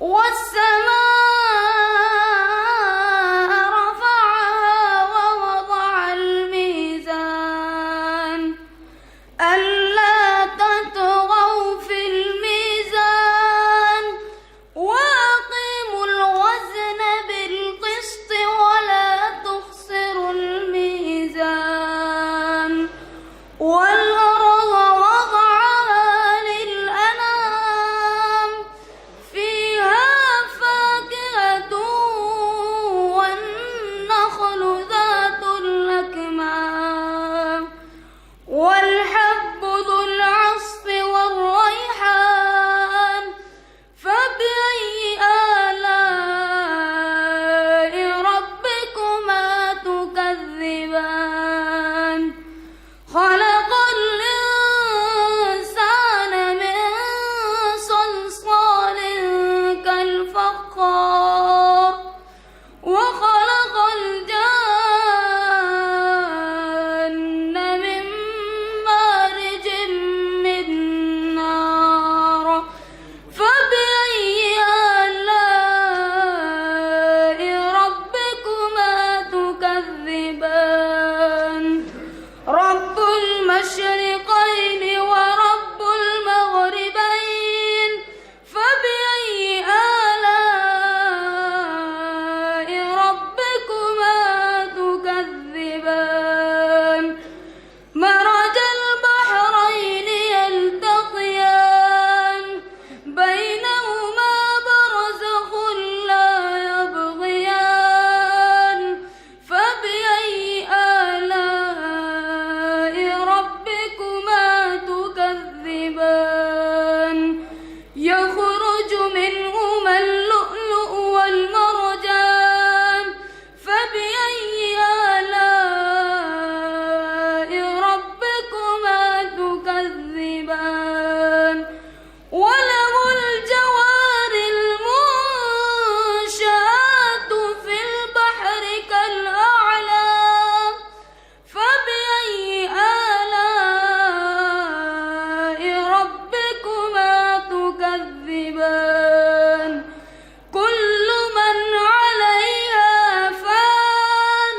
والسماء رفعها ووضع الميزان ألا تطغوا في الميزان وأقيموا الوزن بالقسط ولا تخسروا الميزان والأرض وضعها للأنام فيها فاكهة والنخل ذات الأكمام والحب ذو العصف والريحان فبأي آلاء ربكما تكذبان خلق الإنسان من صلصال كالفخار وخلق الجن من مارج من نار فبأي آلاء ربكما تكذبان رب المشرقين ورب المغربين فبأي آلاء ربكما تكذبان مرج البحرين يلتقيان بينهما برزخ لا يبغيان فبأي آلاء ربكما تكذبان يخرج منهما اللؤلؤ والمرجان فبأي آلاء ربكما تكذبان وله الجوار المنشآت في البحر كالأعلام فبأي آلاء ربكما تكذبان كل من عليها فان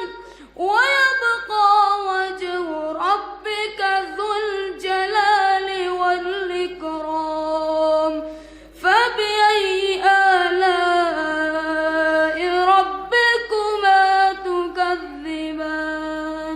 ويبقى وجه ربك ذو الجلال والإكرام فبأي آلاء ربكما تكذبان।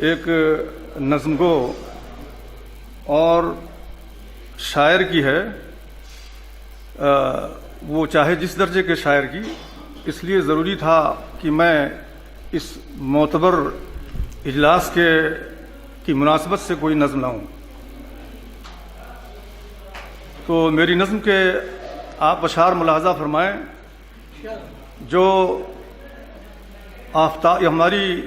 ایک نظم گو اور شاعر کی ہے، وہ چاہے جس درجے کے شاعر کی، اس لیے ضروری تھا کہ میں اس معتبر اجلاس کی مناسبت سے کوئی نظم لاؤں۔ تو میری نظم کے آپ اشعار ملاحظہ فرمائیں جو آفتاب ہماری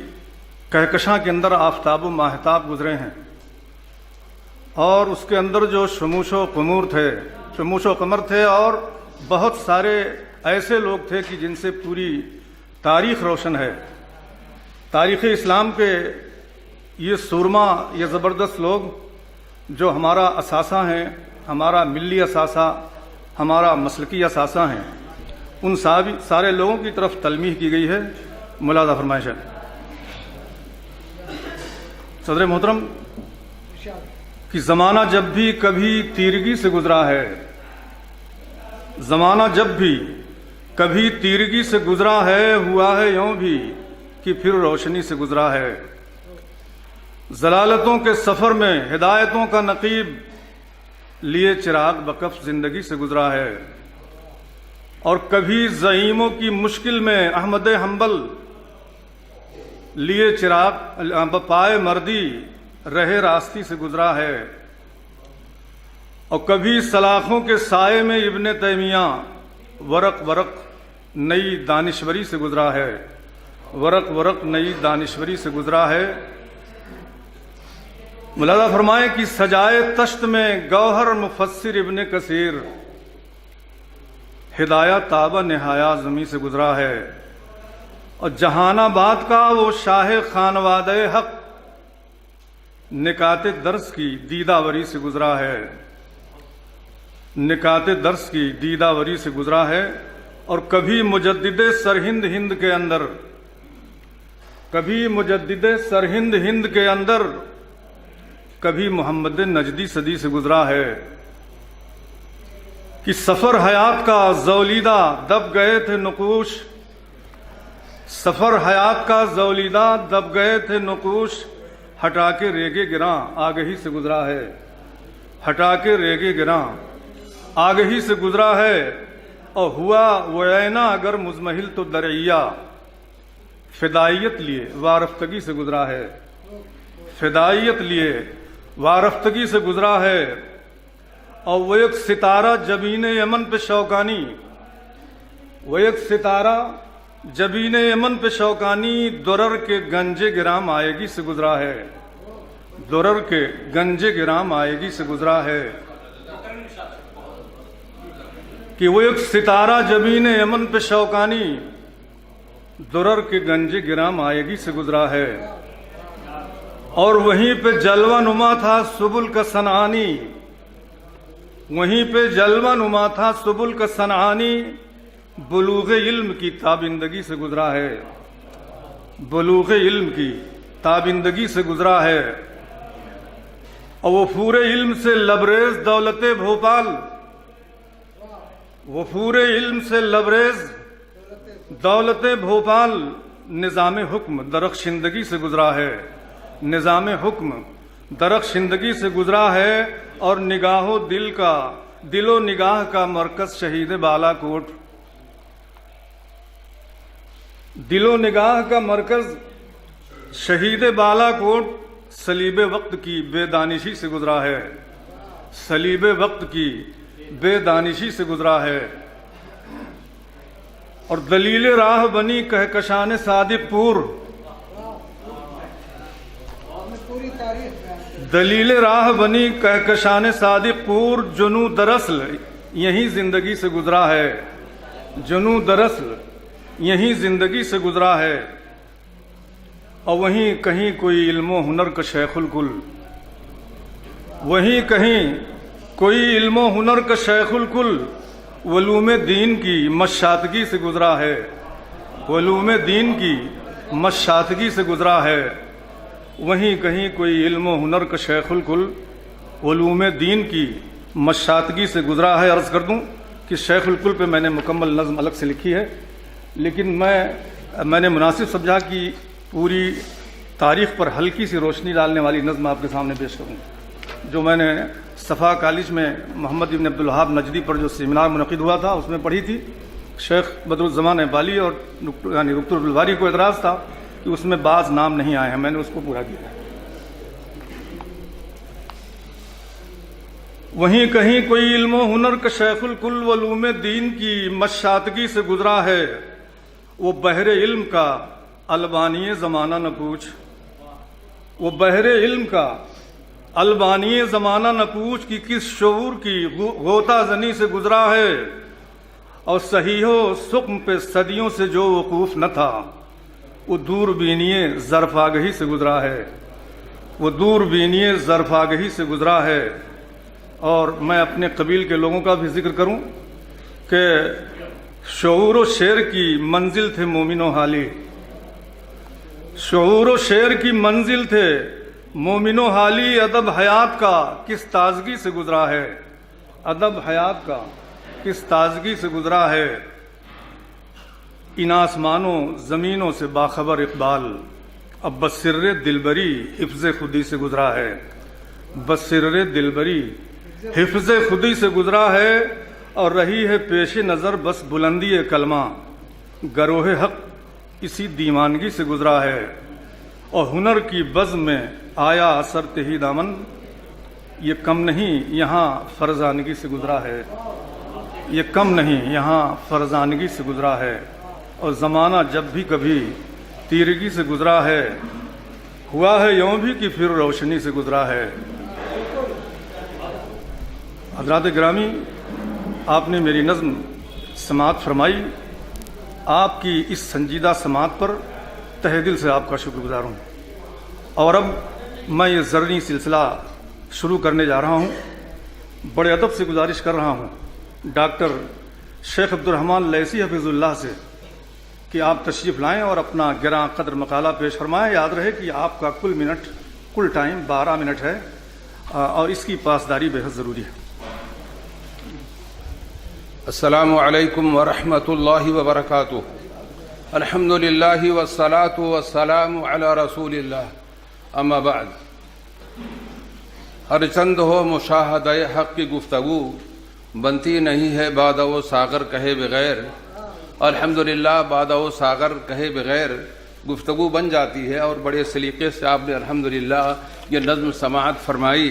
کہکشاں کے اندر آفتاب و ماہتاب گزرے ہیں، اور اس کے اندر جو شموش و قمر تھے اور بہت سارے ایسے لوگ تھے کہ جن سے پوری تاریخ روشن ہے۔ تاریخ اسلام کے یہ سورما، یہ زبردست لوگ جو ہمارا اثاثہ ہیں، ہمارا ملی اثاثہ، ہمارا مسلکی اثاثہ ہیں، ان سارے لوگوں کی طرف تلمیح کی گئی ہے۔ ملاحظہ فرمائش ہے صدر محترم کہ زمانہ جب بھی کبھی تیرگی سے گزرا ہے، زمانہ جب بھی کبھی تیرگی سے گزرا ہے، ہوا ہے یوں بھی کہ پھر روشنی سے گزرا ہے۔ ضلالتوں کے سفر میں ہدایتوں کا نقیب لیے چراغ بکف زندگی سے گزرا ہے، اور کبھی زعیموں کی مشکل میں احمد حنبل لیے چراغ پائے مردی رہے راستی سے گزرا ہے، اور کبھی سلاخوں کے سائے میں ابن تیمیہ ورق ورق نئی دانشوری سے گزرا ہے، ورق ورق نئی دانشوری سے گزرا ہے۔ ملاحظہ فرمائیں کہ سجائے تشت میں گوہر مفسر ابن کثیر ہدایہ تابہ نہایا زمیں سے گزرا ہے، اور جہان آباد کا وہ شاہ خانوادہ حق نکات درس کی دیداوری سے گزرا ہے، نکات درس کی دیداوری سے گزرا ہے۔ اور کبھی مجدد سرہند ہند کے اندر، کبھی مجدد سرہند ہند کے اندر، کبھی محمد نجدی صدی سے گزرا ہے، کہ سفر حیات کا زولیدہ دب گئے تھے نقوش، سفر حیات کا زولیدہ دب گئے تھے نقوش، ہٹا کے ریگے گراں آگہی سے گزرا ہے، ہٹا کے ریگے گراں آگہی سے گزرا ہے۔ اور ہوا وعینہ اگر مزمحل تو درعیہ فدائیت لیے وارفتگی سے گزرا ہے، فدائیت لیے وارفتگی سے گزرا ہے۔ اور وہ ایک ستارہ جبین یمن پہ شوکانی، وہ ایک ستارہ جبین یمن پہ شوکانی، درر کے گنجے گرام آئیگی سے گزرا ہے، درر کے گنجے گرام آئیگی سے گزرا ہے۔ کہ وہ ایک ستارہ جبین یمن پہ شوکانی، درر کے گنجے گرام آئیگی سے گزرا ہے، اور وہیں پہ جلوہ نما تھا سبل کا صنعانی، وہیں پہ جلوہ نما تھا سبل کا صنعانی، بلوغ علم کی تابندگی سے گزرا ہے، بلوغ علم کی تابندگی سے گزرا ہے۔ اور وفور علم سے لبریز دولت بھوپال، وفور علم سے لبریز دولت بھوپال، نظام حکم درخشندگی سے گزرا ہے، نظام حکم درخشندگی سے گزرا ہے۔ اور نگاہ و دل و نگاہ کا مرکز شہید بالا کوٹ، دل و نگاہ کا مرکز شہید بالا کوٹ، صلیب وقت کی بے دانشی سے گزرا ہے، صلیب وقت کی بے دانشی سے گزرا ہے۔ اور دلیل راہ بنی کہکشان صادق پور، دلیل راہ بنی کہکشان صادق پور، جنو دراصل یہی زندگی سے گزرا ہے، جنو دراصل یہی زندگی سے گزرا ہے۔ اور وہیں کہیں کوئی علم و ہنر کا شیخ الکل، وہیں کہیں کوئی علم و ہنر کا شیخ الکل، علوم دین کی مشاتگی سے گزرا ہے، علوم دین کی مشاتگی سے گزرا ہے۔ وہیں کہیں کوئی علم و ہنر کا شیخ الکل، علوم دین کی مشاتگی سے گزرا ہے۔ عرض کر دوں کہ شیخ الکل پہ میں نے مکمل نظم الگ سے لکھی ہے، لیکن میں نے مناسب سمجھا کہ پوری تاریخ پر ہلکی سی روشنی ڈالنے والی نظم آپ کے سامنے پیش کروں، جو میں نے صفا کالج میں محمد ابن عبدالوہاب نجدی پر جو سیمینار منعقد ہوا تھا اس میں پڑھی تھی۔ شیخ بدرالزمان بالی اور یعنی دکتر عبدالباری کو اعتراض تھا کہ اس میں بعض نام نہیں آئے ہیں، میں نے اس کو پورا کیا۔ وہیں کہیں کوئی علم و ہنر کا شیخ الکل علوم دین کی مشاتگی سے گزرا ہے، وہ بحر علم کا البانی زمانہ نہ پوچھ، وہ بحر علم کا البانی زمانہ نہ پوچھ کہ کس شعور کی غوطہ زنی سے گزرا ہے، اور صحیح و سقم پہ صدیوں سے جو وقوف نہ تھا، وہ دور بینی ظرف آگہی سے گزرا ہے، وہ دور بینی ظرف آگہی سے گزرا ہے۔ اور میں اپنے قبیل کے لوگوں کا بھی ذکر کروں کہ شعور و شعر کی منزل تھے مومن و حالی، شعور و شعر کی منزل تھے مومن و حالی، ادب حیات کا کس تازگی سے گزرا ہے، ادب حیات کا کس تازگی سے گزرا ہے۔ ان آسمانوں زمینوں سے باخبر اقبال اب بسر دلبری حفظ خودی سے گزرا ہے، بسر دلبری حفظ خودی سے گزرا ہے، اور رہی ہے پیش نظر بس بلندی کلمہ، گروہ حق اسی دیوانگی سے گزرا ہے۔ اور ہنر کی بزم میں آیا اثر تہی دامن، یہ کم نہیں یہاں فرزانگی سے گزرا ہے، یہ کم نہیں یہاں فرزانگی سے گزرا ہے۔ اور زمانہ جب بھی کبھی تیرگی سے گزرا ہے، ہوا ہے یوں بھی کہ پھر روشنی سے گزرا ہے۔ حضرات گرامی، آپ نے میری نظم سماعت فرمائی، آپ کی اس سنجیدہ سماعت پر تہہ دل سے آپ کا شکر گزار ہوں۔ اور اب میں یہ زرعی سلسلہ شروع کرنے جا رہا ہوں۔ بڑے ادب سے گزارش کر رہا ہوں ڈاکٹر شیخ عبد الرحمن لیثی حفظ اللہ سے کہ آپ تشریف لائیں اور اپنا گراں قدر مقالہ پیش فرمائیں۔ یاد رہے کہ آپ کا کل ٹائم 12 منٹ ہے، اور اس کی پاسداری بہت ضروری ہے۔ السلام علیکم ورحمۃ اللہ وبرکاتہ۔ الحمد للہ والصلاة والسلام علی رسول اللہ، اما بعد۔ ہر چند ہو مشاہدہ حق کی گفتگو، بنتی نہیں ہے بادہ و ساغر کہے بغیر۔ الحمدللہ بادہ و ساغر کہے بغیر گفتگو بن جاتی ہے، اور بڑے سلیقے سے آپ نے الحمدللہ یہ نظم سماعت فرمائی۔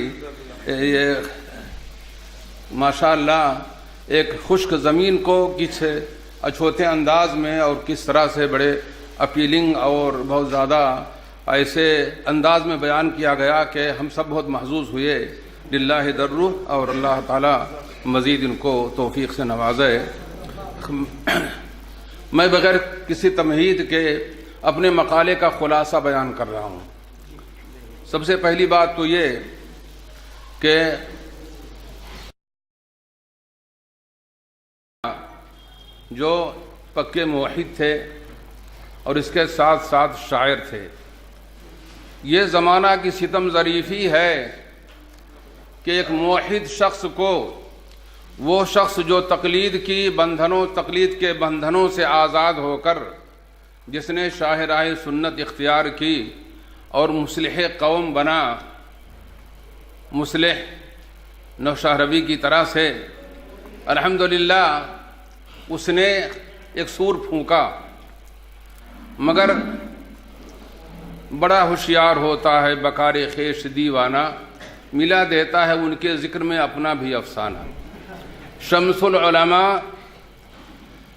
یہ ماشاءاللہ ایک خشک زمین کو کس اچھوتے انداز میں اور کس طرح سے بڑے اپیلنگ اور بہت زیادہ ایسے انداز میں بیان کیا گیا کہ ہم سب بہت محظوظ ہوئے۔ للہ درہ، اور اللہ تعالی مزید ان کو توفیق سے نوازے۔ میں بغیر کسی تمہید کے اپنے مقالے کا خلاصہ بیان کر رہا ہوں۔ سب سے پہلی بات تو یہ کہ جو پکے موحد تھے اور اس کے ساتھ ساتھ شاعر تھے، یہ زمانہ کی ستم ظریفی ہے کہ ایک موحد شخص کو، وہ شخص جو تقلید کے بندھنوں سے آزاد ہو کر، جس نے شاہراہ سنت اختیار کی اور مصلح قوم بنا، مصلح نوشہروی کی طرح سے، الحمدللہ اس نے ایک سور پھونکا، مگر بڑا ہوشیار ہوتا ہے بکار خیش دیوانہ، ملا دیتا ہے ان کے ذکر میں اپنا بھی افسانہ۔ شمس العلماء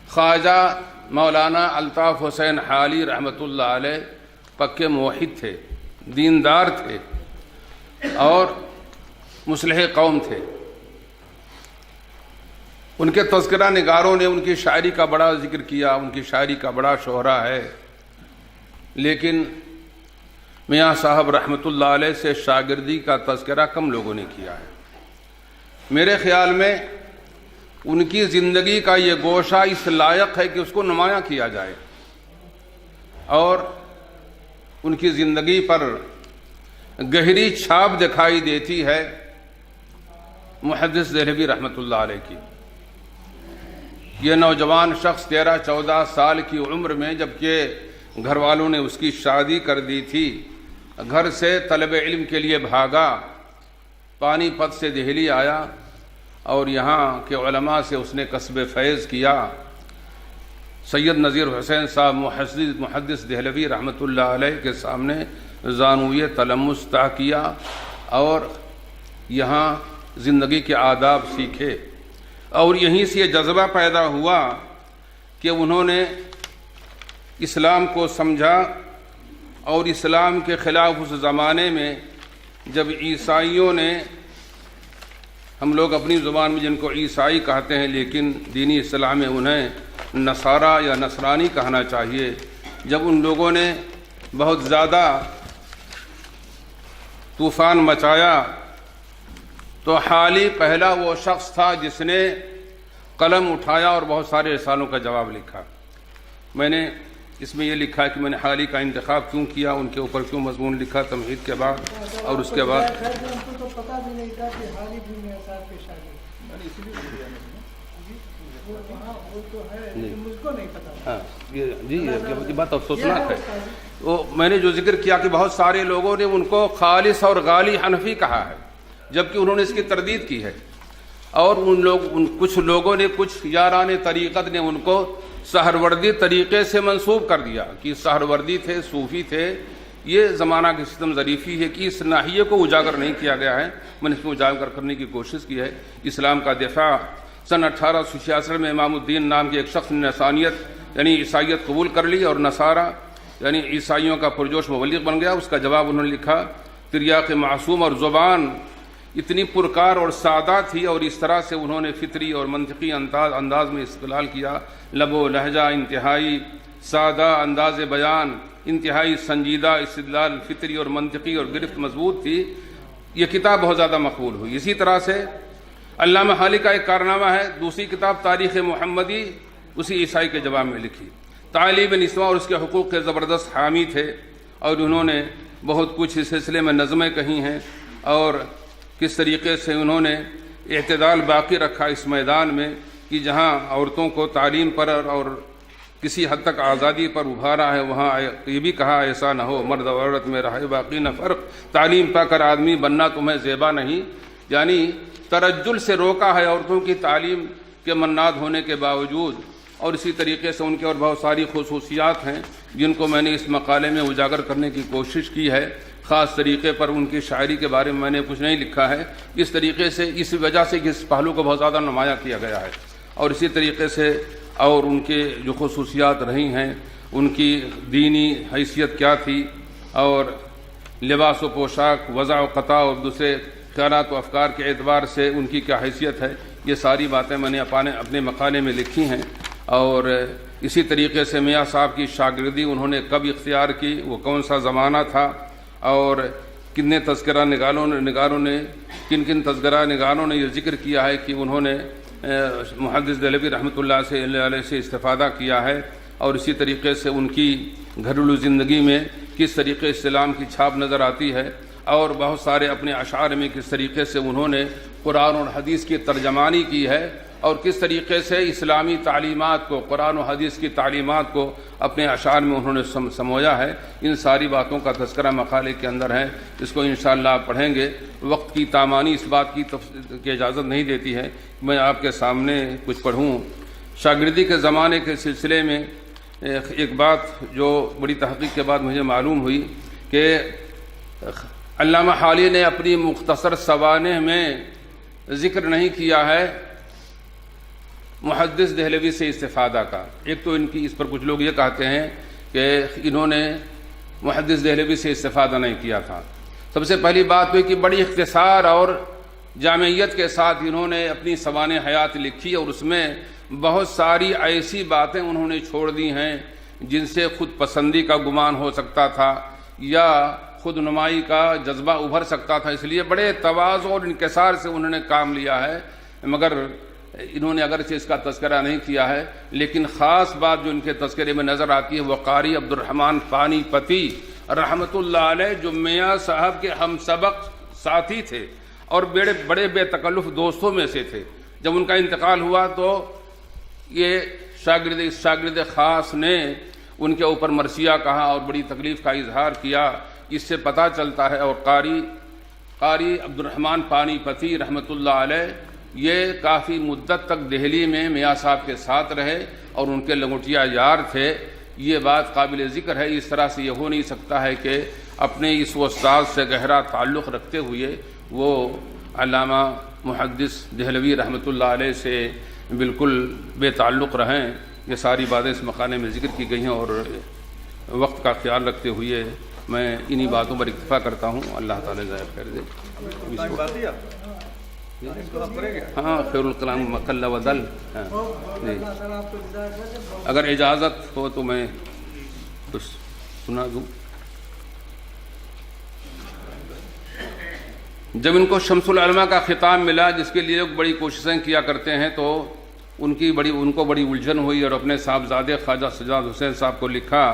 خواجہ مولانا الطاف حسین حالی رحمۃ اللہ علیہ پکے موحد تھے، دیندار تھے اور مصلح قوم تھے۔ ان کے تذکرہ نگاروں نے ان کی شاعری کا بڑا ذکر کیا، ان کی شاعری کا بڑا شہرہ ہے، لیکن میاں صاحب رحمۃ اللہ علیہ سے شاگردی کا تذکرہ کم لوگوں نے کیا ہے۔ میرے خیال میں ان کی زندگی کا یہ گوشہ اس لائق ہے کہ اس کو نمایاں کیا جائے، اور ان کی زندگی پر گہری چھاپ دکھائی دیتی ہے محدث دہلوی رحمۃ اللہ علیہ کی۔ یہ نوجوان شخص 13-14 سال کی عمر میں، جبکہ گھر والوں نے اس کی شادی کر دی تھی، گھر سے طلب علم کے لیے بھاگا، پانی پت سے دہلی آیا اور یہاں کے علماء سے اس نے کسب فیض کیا۔ سید نذیر حسین صاحب محدث دہلوی رحمۃ اللہ علیہ کے سامنے زانوی تلمس طے کیا اور یہاں زندگی کے آداب سیکھے، اور یہیں سے یہ جذبہ پیدا ہوا کہ انہوں نے اسلام کو سمجھا، اور اسلام کے خلاف اس زمانے میں جب عیسائیوں نے، ہم لوگ اپنی زبان میں جن کو عیسائی کہتے ہیں لیکن دینی اصطلاح میں انہیں نصارہ یا نصرانی کہنا چاہیے، جب ان لوگوں نے بہت زیادہ طوفان مچایا تو حالی پہلا وہ شخص تھا جس نے قلم اٹھایا اور بہت سارے رسالوں کا جواب لکھا۔ میں نے اس میں یہ لکھا کہ میں نے حالی کا انتخاب کیوں کیا، ان کے اوپر کیوں مضمون لکھا تمہید کے بعد، اور اس کے بعد تو پتہ بھی نہیں تھا کہ حالی بھی میاں صاحب کے شاگرد، وہ تو ہے لیکن مجھ کو نہیں پتا۔ ہاں جی یہ بات افسوسناک ہے۔ وہ میں نے جو ذکر کیا کہ بہت سارے لوگوں نے ان کو خالص اور غالی حنفی کہا ہے، جبکہ انہوں نے اس کی تردید کی ہے، اور کچھ لوگوں نے، کچھ یاران طریقت نے ان کو سہروردی طریقے سے منسوب کر دیا کہ سہروردی تھے، صوفی تھے۔ یہ زمانہ کی ستم ظریفی ہے کہ اس ناحیے کو اجاگر نہیں کیا گیا ہے، میں نے اس کو اجاگر کرنے کی کوشش کی ہے۔ اسلام کا دفاع سن 1866 میں امام الدین نام کے ایک شخص نے نصرانیت یعنی عیسائیت قبول کر لی اور نصارہ یعنی عیسائیوں کا پرجوش مبلغ بن گیا۔ اس کا جواب انہوں نے لکھا، تریاق معصوم اور زبان اتنی پرکار اور سادہ تھی، اور اس طرح سے انہوں نے فطری اور منطقی انداز میں استدلال کیا، لب و لہجہ انتہائی سادہ، انداز بیان انتہائی سنجیدہ، استدلال فطری اور منطقی اور گرفت مضبوط تھی۔ یہ کتاب بہت زیادہ مقبول ہوئی۔ اسی طرح سے علامہ حالی کا ایک کارنامہ ہے، دوسری کتاب تاریخ محمدی اسی عیسائی کے جواب میں لکھی۔ تعلیم نسواں اور اس کے حقوق کے زبردست حامی تھے، اور انہوں نے بہت کچھ اس سلسلے میں نظمیں کہی ہیں، اور کس طریقے سے انہوں نے اعتدال باقی رکھا اس میدان میں کہ جہاں عورتوں کو تعلیم پر اور کسی حد تک آزادی پر ابھارا ہے، وہاں یہ بھی کہا ایسا نہ ہو مرد و عورت میں رہے باقی نہ فرق، تعلیم پا کر آدمی بننا تمہیں زیبا نہیں، یعنی ترجل سے روکا ہے عورتوں کی تعلیم کے مناد ہونے کے باوجود۔ اور اسی طریقے سے ان کے اور بہت ساری خصوصیات ہیں جن کو میں نے اس مقالے میں اجاگر کرنے کی کوشش کی ہے۔ خاص طریقے پر ان کی شاعری کے بارے میں نے کچھ نہیں لکھا ہے، اس طریقے سے اس وجہ سے کہ اس پہلو کو بہت زیادہ نمایاں کیا گیا ہے۔ اور اسی طریقے سے اور ان کے جو خصوصیات رہی ہیں، ان کی دینی حیثیت کیا تھی، اور لباس و پوشاک، وضع و قطع اور دوسرے خیالات و افکار کے اعتبار سے ان کی کیا حیثیت ہے، یہ ساری باتیں میں نے اپنے مقالے میں لکھی ہیں۔ اور اسی طریقے سے میاں صاحب کی شاگردی انہوں نے کب اختیار کی، وہ کون سا زمانہ تھا، اور کتنے تذکرہ نگاروں نے کن تذکرہ نگاروں نے یہ ذکر کیا ہے کہ انہوں نے محدث دہلوی رحمۃ اللہ علیہ سے استفادہ کیا ہے، اور اسی طریقے سے ان کی گھریلو زندگی میں کس طریقے اسلام کی چھاپ نظر آتی ہے، اور بہت سارے اپنے اشعار میں کس طریقے سے انہوں نے قرآن اور حدیث کی ترجمانی کی ہے، اور کس طریقے سے اسلامی تعلیمات کو، قرآن و حدیث کی تعلیمات کو اپنے اشعار میں انہوں نے سمویا ہے۔ ان ساری باتوں کا تذکرہ مقالے کے اندر ہے، اس کو انشاءاللہ آپ پڑھیں گے۔ وقت کی تامانی اس بات کی اجازت نہیں دیتی ہے میں آپ کے سامنے کچھ پڑھوں۔ شاگردی کے زمانے کے سلسلے میں ایک بات جو بڑی تحقیق کے بعد مجھے معلوم ہوئی کہ علامہ حالی نے اپنی مختصر سوانح میں ذکر نہیں کیا ہے محدث دہلوی سے استفادہ کا۔ ایک تو ان کی اس پر کچھ لوگ یہ کہتے ہیں کہ انہوں نے محدث دہلوی سے استفادہ نہیں کیا تھا۔ سب سے پہلی بات ہوئی کہ بڑی اختصار اور جامعیت کے ساتھ انہوں نے اپنی سوانح حیات لکھی، اور اس میں بہت ساری ایسی باتیں انہوں نے چھوڑ دی ہیں جن سے خود پسندی کا گمان ہو سکتا تھا یا خود نمائی کا جذبہ ابھر سکتا تھا، اس لیے بڑے تواضع اور انکسار سے انہوں نے کام لیا ہے۔ مگر انہوں نے اگرچہ اس کا تذکرہ نہیں کیا ہے، لیکن خاص بات جو ان کے تذکرے میں نظر آتی ہے وہ قاری عبد الرحمن پانی پتی رحمۃ اللہ علیہ، جو میاں صاحب کے ہم سبق ساتھی تھے اور بڑے بے تکلف دوستوں میں سے تھے۔ جب ان کا انتقال ہوا تو یہ شاگرد خاص نے ان کے اوپر مرثیہ کہا اور بڑی تکلیف کا اظہار کیا۔ اس سے پتہ چلتا ہے. اور قاری عبد الرحمن پانی پتی رحمۃ اللہ علیہ یہ کافی مدت تک دہلی میں میاں صاحب کے ساتھ رہے اور ان کے لنگوٹیا یار تھے. یہ بات قابل ذکر ہے. اس طرح سے یہ ہو نہیں سکتا ہے کہ اپنے اس استاد سے گہرا تعلق رکھتے ہوئے وہ علامہ محدث دہلوی رحمۃ اللہ علیہ سے بالکل بے تعلق رہیں. یہ ساری باتیں اس مقالے میں ذکر کی گئی ہیں اور وقت کا خیال رکھتے ہوئے میں انہی باتوں پر اکتفا کرتا ہوں. اللہ تعالیٰ ظاہر کر دے. ہاں خیر الکلام مقل ودل. جی اگر اجازت ہو تو میں کچھ سنا دوں. جب ان کو شمس العلماء کا خطاب ملا جس کے لیے لوگ بڑی کوششیں کیا کرتے ہیں تو ان کو بڑی الجھن ہوئی اور اپنے صاحبزادے خواجہ سجاد حسین صاحب کو لکھا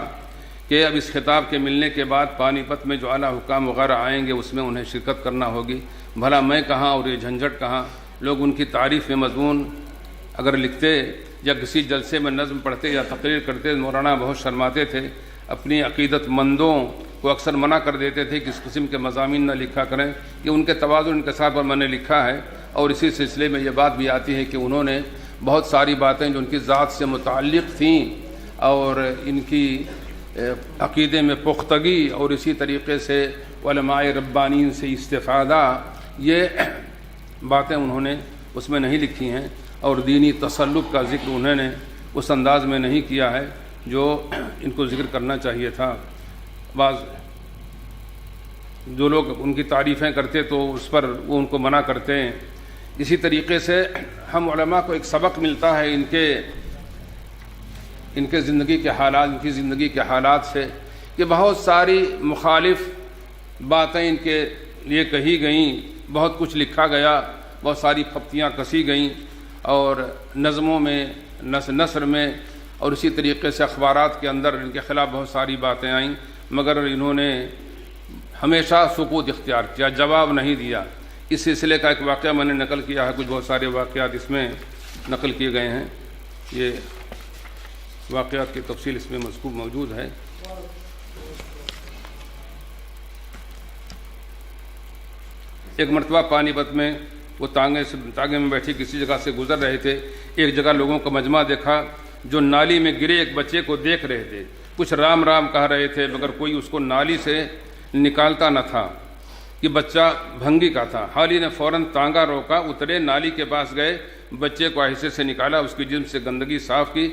کہ اب اس خطاب کے ملنے کے بعد پانی پت میں جو اعلیٰ حکام وغیرہ آئیں گے اس میں انہیں شرکت کرنا ہوگی. بھلا میں کہاں اور یہ جھنجھٹ کہاں. لوگ ان کی تعریف میں مضمون اگر لکھتے یا کسی جلسے میں نظم پڑھتے یا تقریر کرتے مولانا بہت شرماتے تھے. اپنی عقیدت مندوں کو اکثر منع کر دیتے تھے کہ اس قسم کے مضامین نہ لکھا کریں. یہ ان کے تواضع انکسار پر میں نے لکھا ہے. اور اسی سلسلے میں یہ بات بھی آتی ہے کہ انہوں نے بہت ساری باتیں جو ان کی ذات سے متعلق تھیں اور ان کی عقیدے میں پختگی اور اسی طریقے سے علماء ربانین سے استفادہ یہ باتیں انہوں نے اس میں نہیں لکھی ہیں اور دینی تسلط کا ذکر انہوں نے اس انداز میں نہیں کیا ہے جو ان کو ذکر کرنا چاہیے تھا. بعض جو لوگ ان کی تعریفیں کرتے تو اس پر وہ ان کو منع کرتے ہیں. اسی طریقے سے ہم علماء کو ایک سبق ملتا ہے ان کے زندگی کے حالات سے کہ بہت ساری مخالف باتیں ان کے لیے کہی گئیں, بہت کچھ لکھا گیا, بہت ساری پھپتیاں کسی گئیں اور نظموں میں نثر میں اور اسی طریقے سے اخبارات کے اندر ان کے خلاف بہت ساری باتیں آئیں, مگر انہوں نے ہمیشہ سکوت اختیار کیا, جواب نہیں دیا. اس سلسلے کا ایک واقعہ میں نے نقل کیا ہے, کچھ بہت سارے واقعات اس میں نقل کیے گئے ہیں. یہ واقعات کی تفصیل اس میں مذکور موجود ہے. ایک مرتبہ پانی پت میں وہ تانگے میں بیٹھی کسی جگہ سے گزر رہے تھے. ایک جگہ لوگوں کا مجمع دیکھا جو نالی میں گرے ایک بچے کو دیکھ رہے تھے. کچھ رام رام کہہ رہے تھے مگر کوئی اس کو نالی سے نکالتا نہ تھا کہ بچہ بھنگی کا تھا. حالی نے فوراً تانگا روکا, اترے, نالی کے پاس گئے, بچے کو آہستہ سے نکالا, اس کی جسم سے گندگی صاف کی.